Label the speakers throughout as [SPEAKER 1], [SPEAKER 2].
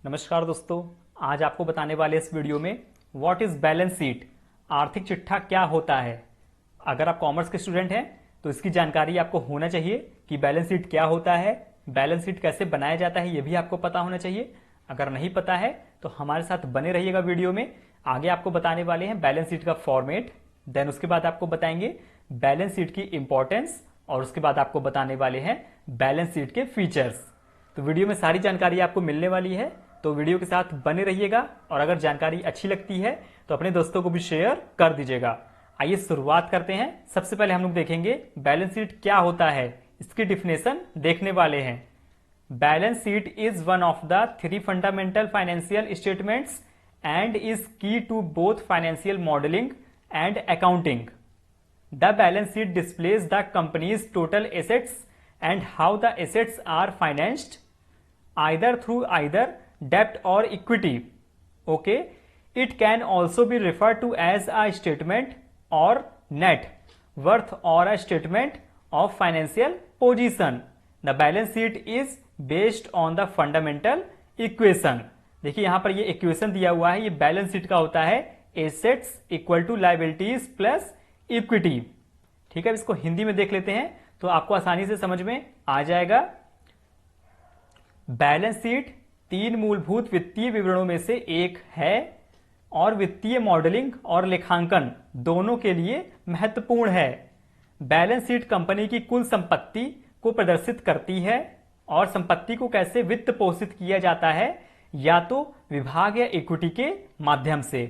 [SPEAKER 1] नमस्कार दोस्तों, आज आपको बताने वाले इस वीडियो में व्हाट इज बैलेंस शीट, आर्थिक चिट्ठा क्या होता है। अगर आप कॉमर्स के स्टूडेंट हैं तो इसकी जानकारी आपको होना चाहिए कि बैलेंस शीट क्या होता है, बैलेंस शीट कैसे बनाया जाता है, ये भी आपको पता होना चाहिए। अगर नहीं पता है तो हमारे साथ बने रहिएगा वीडियो में। आगे आपको बताने वाले हैं बैलेंस शीट का फॉर्मेट, देन उसके बाद आपको बताएंगे बैलेंस शीट की इंपॉर्टेंस, और उसके बाद आपको बताने वाले हैं बैलेंस शीट के फीचर्स। तो वीडियो में सारी जानकारी आपको मिलने वाली है, तो वीडियो के साथ बने रहिएगा। और अगर जानकारी अच्छी लगती है तो अपने दोस्तों को भी शेयर कर दीजिएगा। आइए शुरुआत करते हैं। सबसे पहले हम लोग देखेंगे बैलेंस शीट क्या होता है, इसकी डिफिनेशन देखने वाले हैं। Balance sheet is one of the 3 fundamental financial statements and is key to both financial modelling and accounting. The balance sheet displays the company's total assets and how the assets are financed either through either debt or equity. Okay, it can also be referred to as a statement or net worth or a statement of financial position. The balance sheet is based on the fundamental equation. देखिए यहां पर ये equation दिया हुआ है, ये balance sheet का होता है assets equal to liabilities plus equity. ठीक है, इसको हिंदी में देख लेते हैं तो आपको आसानी से समझ में आ जाएगा। बैलेंस शीट 3 मूलभूत वित्तीय विवरणों में से एक है और वित्तीय मॉडलिंग और लेखांकन दोनों के लिए महत्वपूर्ण है। बैलेंस शीट कंपनी की कुल संपत्ति को प्रदर्शित करती है और संपत्ति को कैसे वित्त पोषित किया जाता है, या तो विभाग या इक्विटी के माध्यम से।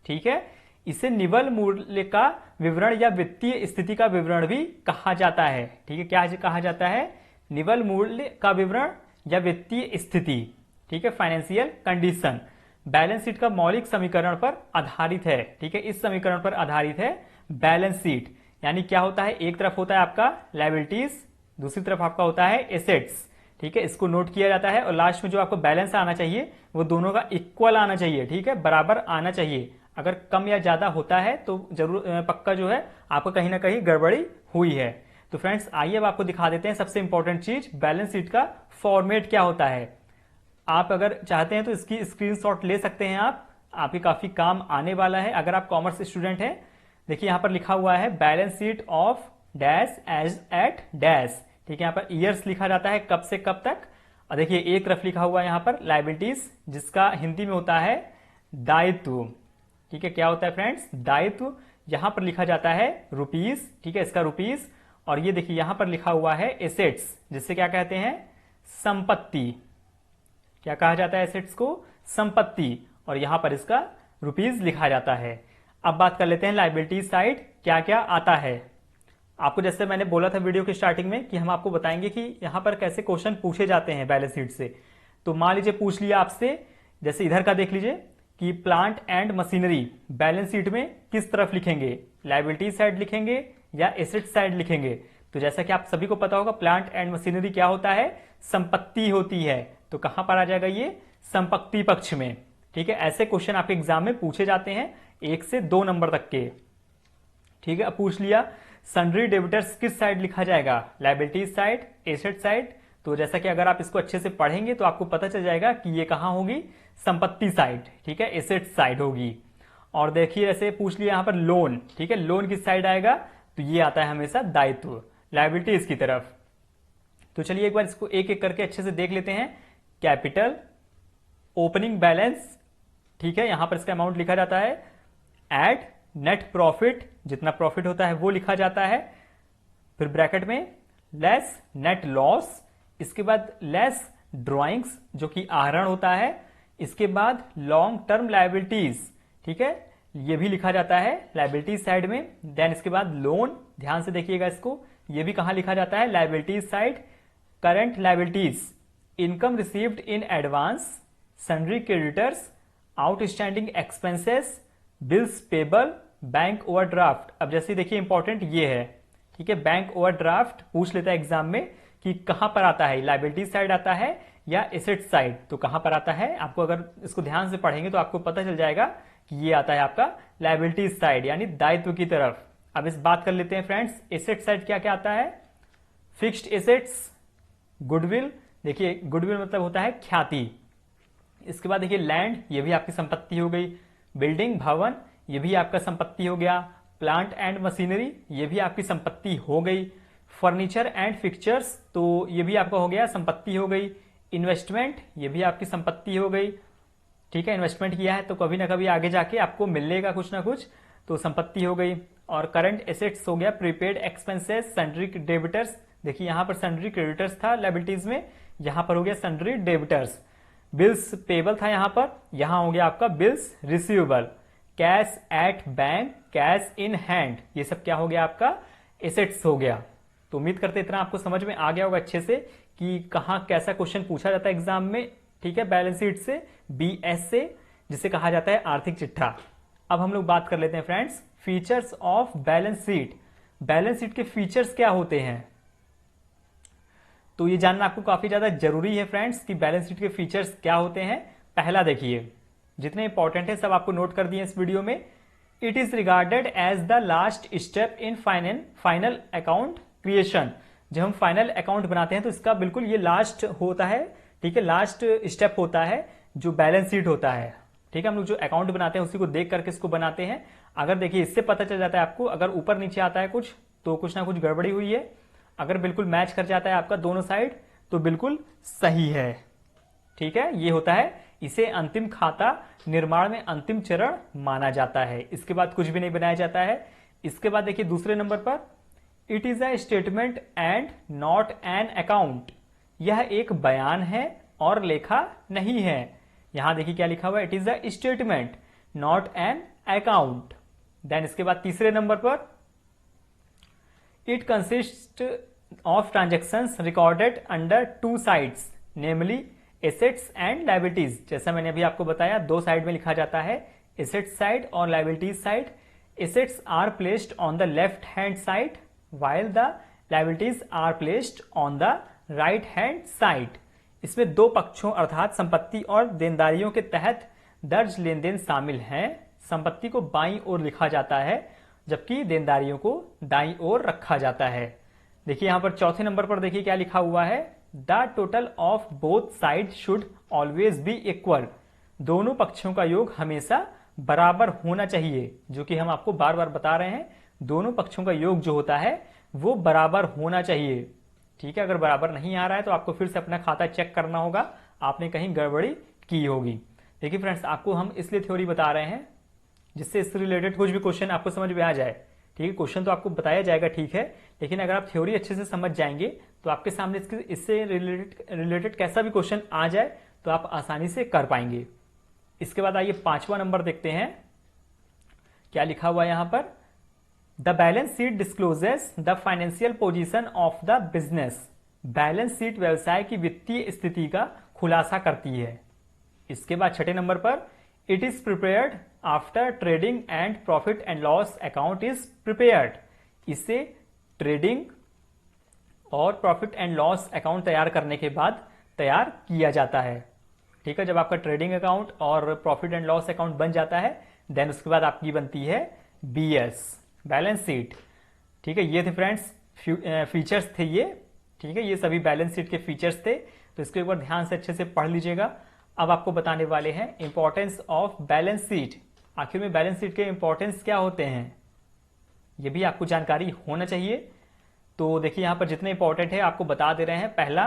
[SPEAKER 1] ठीक है, इसे निवल मूल्य का विवरण या वित्तीय स्थिति का विवरण भी कहा जाता है। ठीक है, क्या कहा जाता है? निवल मूल्य का विवरण या वित्तीय स्थिति। ठीक है, फाइनेंशियल कंडीशन। बैलेंस शीट का मौलिक समीकरण पर आधारित है। ठीक है, इस समीकरण पर आधारित है बैलेंस शीट। यानी क्या होता है, एक तरफ होता है आपका लायबिलिटीज, दूसरी तरफ आपका होता है एसेट्स। ठीक है, इसको नोट किया जाता है और लास्ट में जो आपको बैलेंस आना चाहिए वो दोनों का इक्वल आना चाहिए। ठीक है, बराबर आना चाहिए। अगर कम या ज्यादा होता है तो जरूर पक्का जो है आपको कहीं ना कहीं गड़बड़ी हुई है। तो फ्रेंड्स आइए अब आपको दिखा देते हैं सबसे इंपॉर्टेंट चीज, बैलेंस शीट का फॉर्मेट क्या होता है। आप अगर चाहते हैं तो इसकी स्क्रीनशॉट ले सकते हैं, आपके काफी काम आने वाला है अगर आप कॉमर्स स्टूडेंट हैं। देखिए यहां पर लिखा हुआ है balance sheet of dash as at dash. ठीक है, यहाँ पर ईयर्स लिखा जाता है, कब से कब तक। और देखिए एक तरफ लिखा हुआ है यहाँ पर लायबिलिटीज, जिसका हिंदी में होता है दायित्व। ठीक है, क्या होता है फ्रेंड्स? दायित्व। यहां पर लिखा जाता है रुपीस। ठीक है, इसका रुपीस। और ये देखिए यहां पर लिखा हुआ है एसेट्स, जिससे क्या कहते हैं? संपत्ति। क्या कहा जाता है एसेट्स को? संपत्ति। और यहां पर इसका रुपीस लिखा जाता है। अब बात कर लेते हैं लायबिलिटी साइड, क्या क्या आता है। आपको जैसे मैंने बोला था वीडियो की स्टार्टिंग में कि हम आपको बताएंगे कि यहां पर कैसे क्वेश्चन पूछे जाते हैं बैलेंस शीट से। तो मान लीजिए पूछ लिया आपसे, जैसे इधर का देख लीजिए कि plant and machinery balance sheet में किस तरफ लिखेंगे, लायबिलिटी साइड लिखेंगे या एसेट साइड लिखेंगे। तो जैसा कि आप सभी को पता होगा प्लांट एंड मशीनरी क्या होता है? संपत्ति होती है। तो कहां पर आ जाएगा ये? संपत्ति पक्ष में। ठीक है, ऐसे क्वेश्चन आपके एग्जाम में पूछे जाते हैं 1 से 2 नंबर तक के। ठीक है, अब पूछ लिया सन्ड्री डेबिटर्स किस साइड लिखा जाएगा, लायबिलिटी साइड, एसेट साइड। तो जैसा कि अगर आप इसको अच्छे से पढ़ेंगे तो आपको पता चल जाएगा कि ये कहां होगी? संपत्ति साइड। ठीक है, एसेट साइड होगी। और देखिए ऐसे पूछ लिया यहां पर लोन। ठीक है, लोन किस साइड आएगा? तो ये आता है हमेशा दायित्व, लायबिलिटीज की तरफ। तो चलिए एक बार इसको एक एक करके अच्छे से देख लेते हैं। Capital, opening balance. ठीक है, यहां पर इसका अमाउंट लिखा जाता है। एड नेट प्रॉफिट, जितना प्रॉफिट होता है वो लिखा जाता है। फिर ब्रैकेट में लेस नेट लॉस, इसके बाद लेस ड्रॉइंग्स जो कि आहरण होता है, इसके बाद लॉन्ग टर्म लायबिलिटीज। ठीक है, ये भी लिखा जाता है लायबिलिटीज साइड में। देन इसके बाद लोन, ध्यान से देखिएगा इसको, ये भी कहां लिखा जाता है? Liabilities side. Current liabilities, income received in advance, sundry creditors, outstanding expenses, bills payable, bank overdraft. अब जैसे देखिए इंपॉर्टेंट ये है। ठीक है, बैंक ओवरड्राफ्ट पूछ लेता है एग्जाम में कि कहां पर आता है, लायबिलिटी साइड आता है या एसेट साइड। तो कहां पर आता है, आपको अगर इसको ध्यान से पढ़ेंगे तो आपको पता चल जाएगा कि ये आता है आपका लायबिलिटी साइड, यानी दायित्व की तरफ। अब इस बात कर लेते हैं फ्रेंड्स, एसेट साइड क्या क्या आता है? Fixed assets, goodwill. देखिए गुडविल मतलब होता है ख्याति। इसके बाद देखिए लैंड, ये भी आपकी संपत्ति हो गई। बिल्डिंग, भवन, ये भी आपका संपत्ति हो गया। प्लांट एंड मशीनरी, ये भी आपकी संपत्ति हो गई। फर्नीचर एंड फिक्चर्स, तो ये भी आपका हो गया, संपत्ति हो गई। इन्वेस्टमेंट, ये भी आपकी संपत्ति हो गई। ठीक है, इन्वेस्टमेंट किया है तो कभी ना कभी आगे जाके आपको मिलेगा कुछ ना कुछ, तो संपत्ति हो गई। और करंट एसेट्स हो गया, प्रीपेड एक्सपेंसेस, सन्ड्री डेबिटर्स। देखिए यहां पर सन्ड्री क्रेडिटर्स था लायबिलिटीज में, यहां पर हो गया सन्ड्री डेबिटर्स। बिल्स पेबल था यहां पर, यहां हो गया आपका bills receivable. Cash at bank, cash in hand, ये सब क्या हो गया आपका, एसेट्स हो गया। तो उम्मीद करते इतना आपको समझ में आ गया होगा अच्छे से कि कहां कैसा क्वेश्चन पूछा जाता है एग्जाम में। ठीक है, बैलेंस शीट से, बीएस से, जिसे कहा जाता है आर्थिक चिट्ठा। अब हम लोग बात कर लेते हैं friends, features of balance sheet. Balance sheet के फीचर्स क्या होते हैं, तो ये जानना आपको काफी ज्यादा जरूरी है फ्रेंड्स कि बैलेंस शीट के फीचर्स क्या होते हैं। पहला देखिए, जितने इंपॉर्टेंट है सब आपको नोट कर दिए इस वीडियो में। It is regarded as the last step in final account creation. जब हम फाइनल अकाउंट बनाते हैं तो इसका बिल्कुल ये लास्ट होता है। ठीक है, लास्ट स्टेप होता है जो बैलेंस शीट होता है। ठीक है, हम लोग जो अकाउंट बनाते हैं उसी को देख करके इसको बनाते हैं। अगर देखिए इससे पता चल जाता है आपको, अगर ऊपर नीचे आता है कुछ तो कुछ ना कुछ गड़बड़ी हुई है, अगर बिल्कुल मैच कर जाता है आपका दोनों साइड तो बिल्कुल सही है। ठीक है, ये होता है, इसे अंतिम खाता निर्माण में अंतिम चरण माना जाता है। इसके बाद कुछ भी नहीं बनाया जाता है। इसके बाद देखिए दूसरे नंबर पर, it is a statement and not an account. यह एक बयान है और लेखा नहीं है। यहां देखिए क्या लिखा हुआ है, it is a statement not an account. Then इसके बाद तीसरे नंबर पर, it consist of transactions recorded under two sides, namely assets and liabilities. जैसा मैंने अभी आपको बताया, दो साइड में लिखा जाता है, एसेट्स साइड और liabilities side. Assets are placed on the left hand side while the liabilities are placed on the right hand side। इसमें दो पक्षों अर्थात संपत्ति और देनदारियों के तहत दर्ज लेन देन शामिल हैं। संपत्ति को बाईं ओर लिखा जाता है जबकि देनदारियों को दाईं ओर रखा जाता है। देखिए यहां पर चौथे नंबर पर देखिए क्या लिखा हुआ है, the total of both side should always be equal. दोनों पक्षों का योग हमेशा बराबर होना चाहिए, जो कि हम आपको बार बार बता रहे हैं। दोनों पक्षों का योग जो होता है वो बराबर होना चाहिए। ठीक है, अगर बराबर नहीं आ रहा है तो आपको फिर से अपना खाता चेक करना होगा, आपने कहीं गड़बड़ी की होगी। देखिए फ्रेंड्स, आपको हम इसलिए थ्योरी बता रहे हैं जिससे इससे रिलेटेड कुछ भी क्वेश्चन आपको समझ में आ जाए। ठीक है, क्वेश्चन तो आपको बताया जाएगा, ठीक है, लेकिन अगर आप थ्योरी अच्छे से समझ जाएंगे तो आपके सामने इससे रिलेटेड कैसा भी क्वेश्चन आ जाए तो आप आसानी से कर पाएंगे। इसके बाद आइए पांचवा नंबर देखते हैं, क्या लिखा हुआ है यहां पर, the balance sheet discloses the financial position of the business. Balance sheet व्यवसाय की वित्तीय स्थिति का खुलासा करती है। इसके बाद छठे नंबर पर, it is prepared after trading and profit and loss account is prepared. इसे ट्रेडिंग और प्रॉफिट एंड लॉस अकाउंट तैयार करने के बाद तैयार किया जाता है। ठीक है, जब आपका ट्रेडिंग अकाउंट और प्रॉफिट एंड लॉस अकाउंट बन जाता है देन उसके बाद आपकी बनती है बीएस, बैलेंस शीट। ठीक है, ये थे फ्रेंड्स फीचर्स थे ये। ठीक है, ये सभी बैलेंस शीट के फीचर्स थे, तो इसको एक बार ध्यान से अच्छे से पढ़ लीजिएगा। अब आपको बताने वाले हैं इंपॉर्टेंस ऑफ बैलेंस शीट। आखिर में बैलेंस शीट के इंपॉर्टेंस क्या होते हैं, ये भी आपको जानकारी होना चाहिए। तो देखिए यहां पर जितने इंपॉर्टेंट है आपको बता दे रहे हैं। पहला,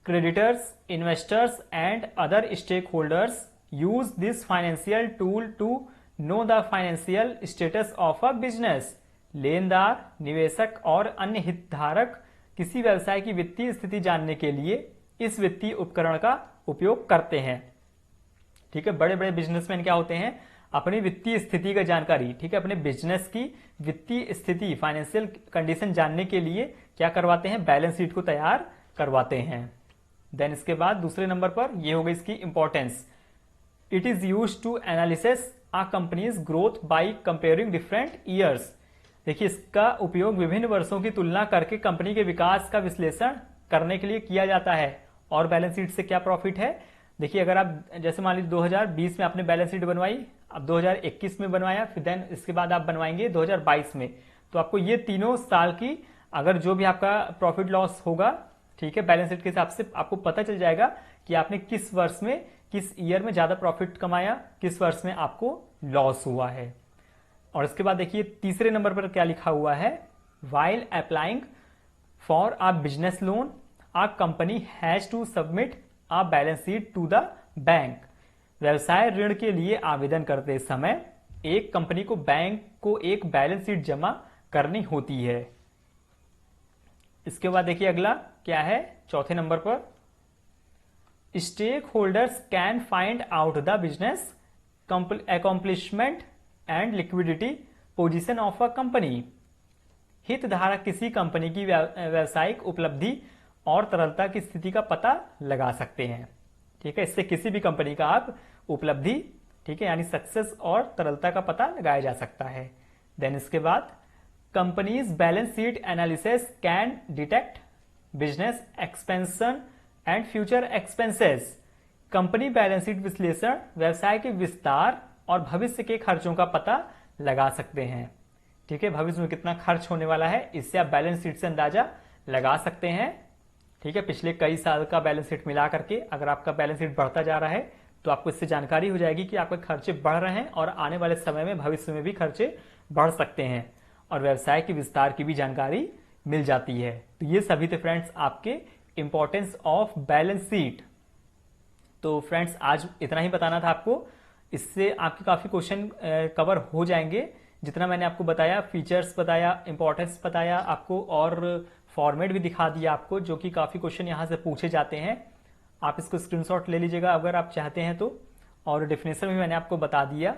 [SPEAKER 1] creditors, investors and other stakeholders use this financial tool to know the financial status of a business. लेनदार, निवेशक और अन्य हितधारक किसी व्यवसाय की वित्तीय स्थिति जानने के लिए इस वित्तीय उपकरण का उपयोग करते हैं। ठीक है, बड़े बड़े बिजनेसमैन क्या होते हैं, अपनी वित्तीय स्थिति का जानकारी, ठीक है, अपने बिजनेस की वित्तीय स्थिति, फाइनेंशियल कंडीशन जानने के लिए क्या करवाते हैं, बैलेंस शीट को तैयार करवाते हैं। देन इसके बाद दूसरे नंबर पर ये हो गई इसकी importance. It is used to analysis a company's growth by comparing different years. देखिए इसका उपयोग विभिन्न वर्षों की तुलना करके कंपनी के विकास का विश्लेषण करने के लिए किया जाता है। और बैलेंस शीट से क्या प्रॉफिट है, देखिए अगर आप जैसे मान लीजिए 2020 में आपने बैलेंस शीट बनवाई, अब 2021 में बनवाया, फिर देन इसके बाद आप बनवाएंगे 2022 में, तो आपको ये तीनों साल की अगर जो भी आपका प्रॉफिट लॉस होगा, ठीक है, बैलेंस शीट के हिसाब से आपको पता चल जाएगा कि आपने किस वर्ष में किस ईयर में ज्यादा प्रॉफिट कमाया, किस वर्ष में आपको लॉस हुआ है। और इसके बाद देखिए तीसरे नंबर पर क्या लिखा हुआ है, while applying for a business loan a company has to submit a balance sheet to the bank. व्यवसाय ऋण के लिए आवेदन करते समय एक कंपनी को बैंक को एक बैलेंस शीट जमा करनी होती है। इसके बाद देखिए अगला क्या है, चौथे नंबर पर, stakeholders can find out the business accomplishment and liquidity position of a company. हितधारक किसी कंपनी की व्यावसायिक उपलब्धि और तरलता की स्थिति का पता लगा सकते हैं। ठीक है, इससे किसी भी कंपनी का आप उपलब्धि, ठीक है, यानी सक्सेस और तरलता का पता लगाया जा सकता है। देन इसके बाद companies balance sheet analysis can detect business expansion and future expenses. Company balance sheet विश्लेषण व्यवसाय के विस्तार और भविष्य के खर्चों का पता लगा सकते हैं। ठीक है, भविष्य में कितना खर्च होने वाला है इससे आप बैलेंस शीट से अंदाजा लगा सकते हैं। ठीक है, पिछले कई साल का बैलेंस शीट मिला करके अगर आपका बैलेंस शीट बढ़ता जा रहा है तो आपको इससे जानकारी हो जाएगी कि आपके खर्चे बढ़ रहे हैं और आने वाले समय में भविष्य में भी खर्चे बढ़ सकते हैं, और व्यवसाय के विस्तार की भी जानकारी मिल जाती है। तो ये सभी थे फ्रेंड्स आपके इंपॉर्टेंस ऑफ बैलेंस शीट। तो फ्रेंड्स आज इतना ही बताना था आपको, इससे आपके काफी क्वेश्चन कवर हो जाएंगे। जितना मैंने आपको बताया, फीचर्स बताया, इंपॉर्टेंस बताया आपको, और फॉर्मेट भी दिखा दिया आपको, जो कि काफी क्वेश्चन यहां से पूछे जाते हैं। आप इसको स्क्रीनशॉट ले लीजिएगा अगर आप चाहते हैं तो, और डेफिनेशन भी मैंने आपको बता दिया।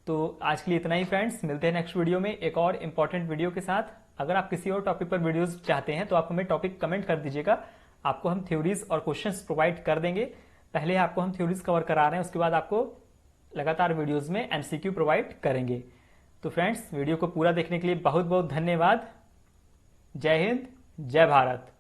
[SPEAKER 1] तो आज के लिए इतना ही फ्रेंड्स, मिलते हैं नेक्स्ट वीडियो में एक और इंपॉर्टेंट वीडियो के साथ। अगर आप किसी और टॉपिक पर वीडियोस चाहते हैं तो आप हमें टॉपिक कमेंट कर दीजिएगा, आपको हम थ्योरीज और क्वेश्चंस प्रोवाइड कर देंगे। पहले आपको हम थ्योरीज कवर करा रहे हैं, उसके बाद आपको लगातार वीडियोज में एमसीक्यू प्रोवाइड करेंगे। तो फ्रेंड्स वीडियो को पूरा देखने के लिए बहुत बहुत धन्यवाद। जय हिंद, जय भारत।